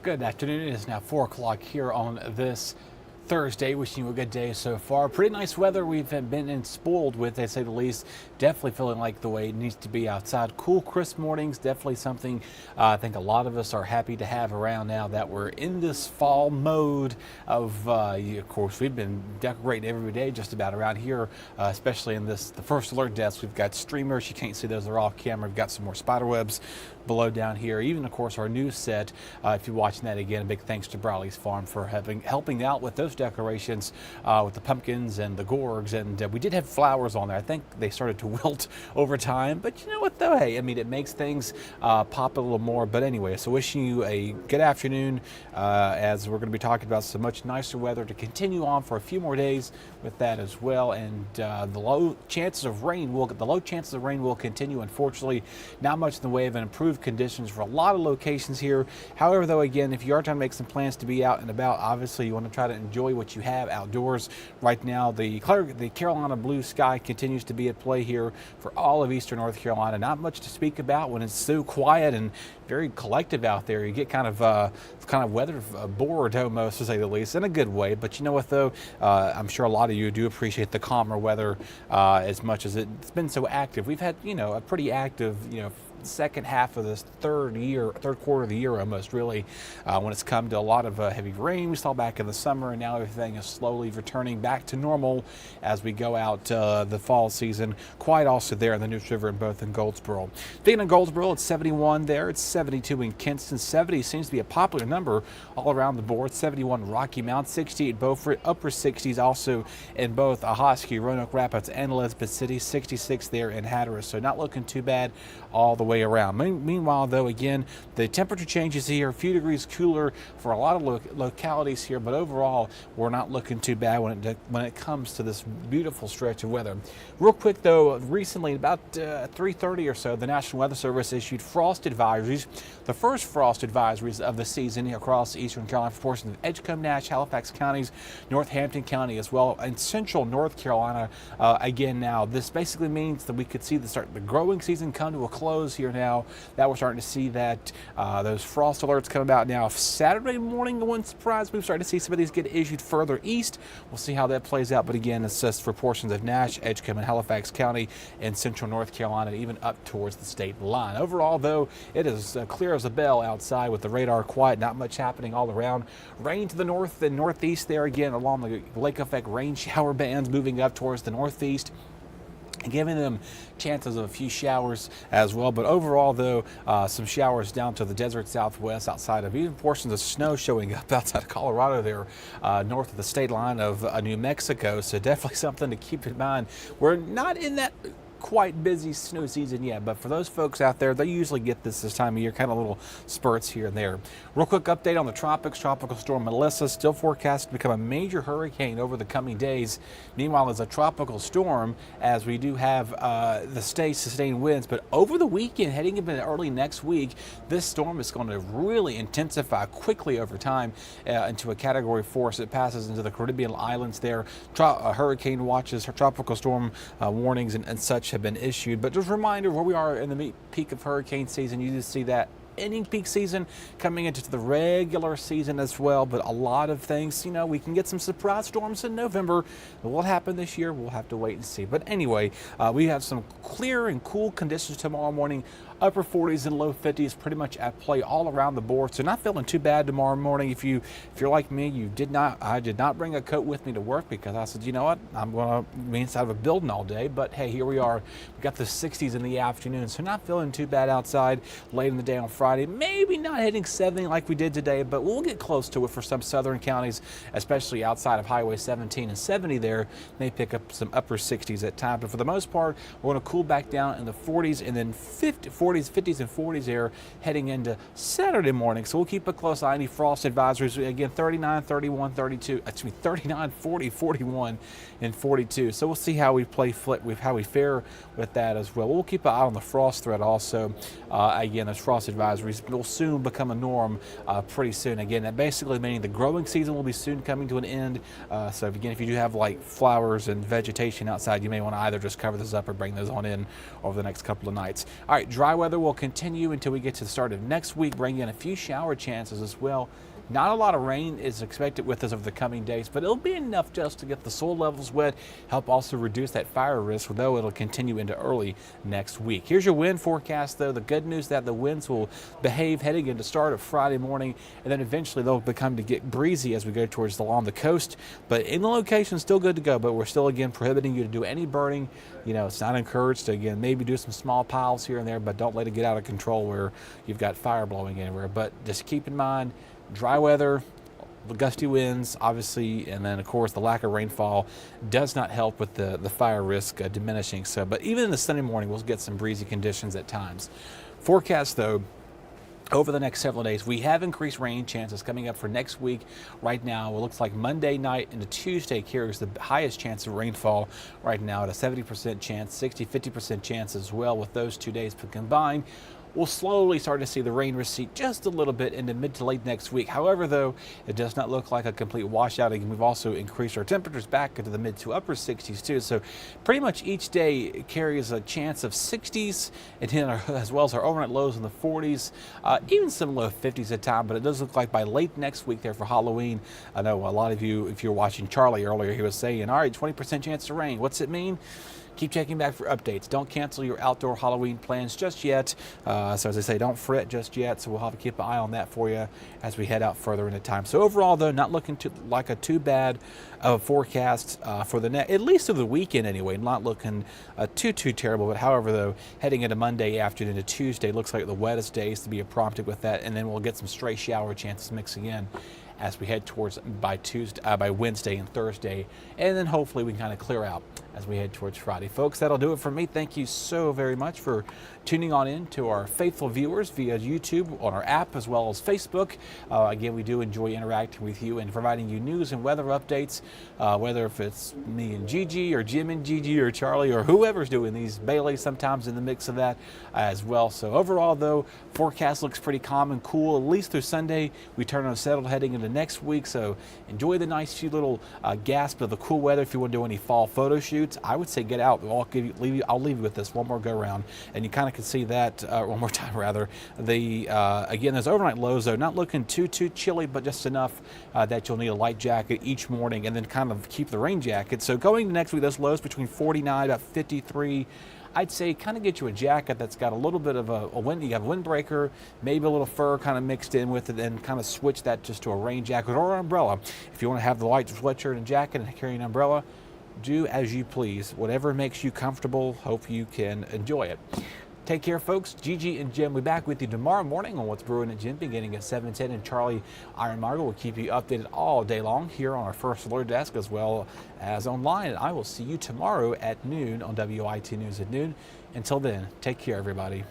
Good afternoon. It is now 4 o'clock here on this Thursday. Wishing you a good day so far. Pretty nice weather we've been in spoiled with, to say the least. Definitely feeling like the way it needs to be outside. Cool, crisp mornings. Definitely something I think a lot of us are happy to have around now that we're in this fall mode of course, we've been decorating every day just about around here, especially in the first alert desk. We've got streamers. You can't see those, they're off camera. We've got some more spider webs below down here. Even, of course, our news set. If you're watching that again, a big thanks to Briley's Farm for helping out with those decorations with the pumpkins and the gourds. And we did have flowers on there. I think they started to wilt over time, but you know what though? Hey, I mean, it makes things pop a little more. But anyway, so wishing you a good afternoon as we're going to be talking about some much nicer weather to continue on for a few more days with that as well. And the low chances of rain will continue. Unfortunately, not much in the way of an improved conditions for a lot of locations here. However, though, again, if you are trying to make some plans to be out and about, obviously you want to try to enjoy what you have outdoors. Right now, the Carolina blue sky continues to be at play here for all of eastern North Carolina. Not much to speak about when it's so quiet and very collective out there. You get kind of weather bored almost, to say the least, in a good way. But you know what though? I'm sure a lot of you do appreciate the calmer weather as much as it's been so active. We've had, a pretty active, second half of this third quarter of the year almost, really, when it's come to a lot of heavy rain we saw back in the summer, and now everything is slowly returning back to normal as we go out the fall season. Quite also there in the News River and both in Goldsboro. Being in Goldsboro, it's 71 there. It's 72 in Kinston. 70 seems to be a popular number all around the board. 71 Rocky Mount, 68 Beaufort, upper 60s also in both Ahoskie, Roanoke Rapids, and Elizabeth City. 66 there in Hatteras. So not looking too bad all the way around. Meanwhile, though, again, the temperature changes here, a few degrees cooler for a lot of localities here, but overall, we're not looking too bad when it comes to this beautiful stretch of weather. Real quick, though, recently, about 3:30 or so, the National Weather Service issued frost advisories, the first frost advisories of the season across eastern Carolina for portions of Edgecombe, Nash, Halifax counties, Northampton County as well, and central North Carolina. Again, now, this basically means that we could see the growing season come to a close here now, that we're starting to see that those frost alerts come about now. Saturday morning, no one's surprised, we've started to see some of these get issued further east. We'll see how that plays out, but again, it's just for portions of Nash, Edgecombe, and Halifax County and central North Carolina, even up towards the state line. Overall, though, it is clear as a bell outside with the radar quiet, not much happening all around. Rain to the north and northeast there again along the lake effect rain shower bands moving up towards the northeast, giving them chances of a few showers as well. But overall, though, some showers down to the desert southwest, outside of even portions of snow showing up outside of Colorado there, north of the state line of New Mexico. So definitely something to keep in mind. We're not in that quite busy snow season yet, but for those folks out there, they usually get this time of year, kind of little spurts here and there. Real quick update on the tropics. Tropical storm Melissa still forecast to become a major hurricane over the coming days. Meanwhile, as a tropical storm, as we do have the sustained winds, but over the weekend, heading into early next week, this storm is going to really intensify quickly over time into a Category 4 as it passes into the Caribbean islands there. Hurricane watches, tropical storm warnings and such have been issued. But just a reminder where we are in the peak of hurricane season. You just see that ending peak season coming into the regular season as well, but a lot of things, we can get some surprise storms in November. What will happen this year, we'll have to wait and see. But anyway, we have some clear and cool conditions tomorrow morning. Upper 40s and low 50s pretty much at play all around the board, so not feeling too bad tomorrow morning. If you're like me, I did not bring a coat with me to work because I said, you know what, I'm going to be inside of a building all day. But hey, here we are. We got the 60s in the afternoon, so not feeling too bad outside late in the day on Friday. Maybe not hitting 70 like we did today, but we'll get close to it for some southern counties, especially outside of Highway 17 and 70 there. May pick up some upper 60s at times, but for the most part, we're going to cool back down in the 40s and then 50s and 40s there heading into Saturday morning. So we'll keep a close eye on any frost advisories. Again, 39, 31, 32, 39, 40, 41, and 42. So we'll see how we how we fare with that as well. We'll keep an eye on the frost threat also. Again, those frost advisories will soon become a norm pretty soon. Again, that basically meaning the growing season will be soon coming to an end. So again, if you do have like flowers and vegetation outside, you may want to either just cover those up or bring those on in over the next couple of nights. All right, dry weather will continue until we get to the start of next week, bringing in a few shower chances as well. Not a lot of rain is expected with us over the coming days, but it'll be enough just to get the soil levels wet, help also reduce that fire risk, though it'll continue into early next week. Here's your wind forecast, though. The good news that the winds will behave heading into start of Friday morning, and then eventually they'll become to get breezy as we go towards along the coast. But in the location, still good to go, but we're still, again, prohibiting you to do any burning. You know, it's not encouraged to, again, maybe do some small piles here and there, but don't let it get out of control where you've got fire blowing anywhere. But just keep in mind, dry weather, gusty winds, obviously, and then, of course, the lack of rainfall does not help with the fire risk diminishing. So, but even in the Sunday morning, we'll get some breezy conditions at times. Forecast, though, over the next several days, we have increased rain chances coming up for next week. Right now, it looks like Monday night into Tuesday carries the highest chance of rainfall right now at a 70% chance, 50% chance as well with those 2 days combined. We'll slowly start to see the rain recede just a little bit into mid to late next week. However, though, it does not look like a complete washout. Again, we've also increased our temperatures back into the mid to upper 60s too. So pretty much each day carries a chance of 60s, and then as well as our overnight lows in the 40s, even some low 50s at time. But it does look like by late next week there for Halloween. I know a lot of you, if you're watching Charlie earlier, he was saying, all right, 20% chance of rain. What's it mean? Keep checking back for updates. Don't cancel your outdoor Halloween plans just yet. So as I say, don't fret just yet. So we'll have to keep an eye on that for you as we head out further into time. So overall, though, not looking like a too bad of a forecast for the at least of the weekend anyway. Not looking too terrible. But however, though, heading into Monday afternoon to Tuesday, looks like the wettest days to be prompted with that, and then we'll get some stray shower chances mixing in as we head towards by Wednesday and Thursday, and then hopefully we can kind of clear out as we head towards Friday. Folks, that'll do it for me. Thank you so very much for tuning on in to our faithful viewers via YouTube, on our app, as well as Facebook. Again, we do enjoy interacting with you and providing you news and weather updates, whether if it's me and Gigi, or Jim and Gigi, or Charlie, or whoever's doing these. Bailey sometimes in the mix of that as well. So overall, though, forecast looks pretty calm and cool, at least through Sunday. We turn on settled heading into next week, so enjoy the nice few little gasp of the cool weather. If you want to do any fall photo shoots, I would say get out. I'll leave you with this one more go around, and you kind of can see that one more time rather. Again, those overnight lows, though, not looking too chilly, but just enough that you'll need a light jacket each morning, and then kind of keep the rain jacket. So going to next week, those lows between 49 about 53. I'd say kind of get you a jacket that's got a little bit of a wind. You have a windbreaker, maybe a little fur kind of mixed in with it, and kind of switch that just to a rain jacket or an umbrella. If you want to have the light sweatshirt and jacket and carry an umbrella, do as you please. Whatever makes you comfortable, hope you can enjoy it. Take care, folks. Gigi and Jim will be back with you tomorrow morning on What's Brewing at Jim, beginning at 7:10, and Charlie Ironmonger will keep you updated all day long here on our First Alert desk as well as online. And I will see you tomorrow at noon on WITN News at noon. Until then, take care, everybody.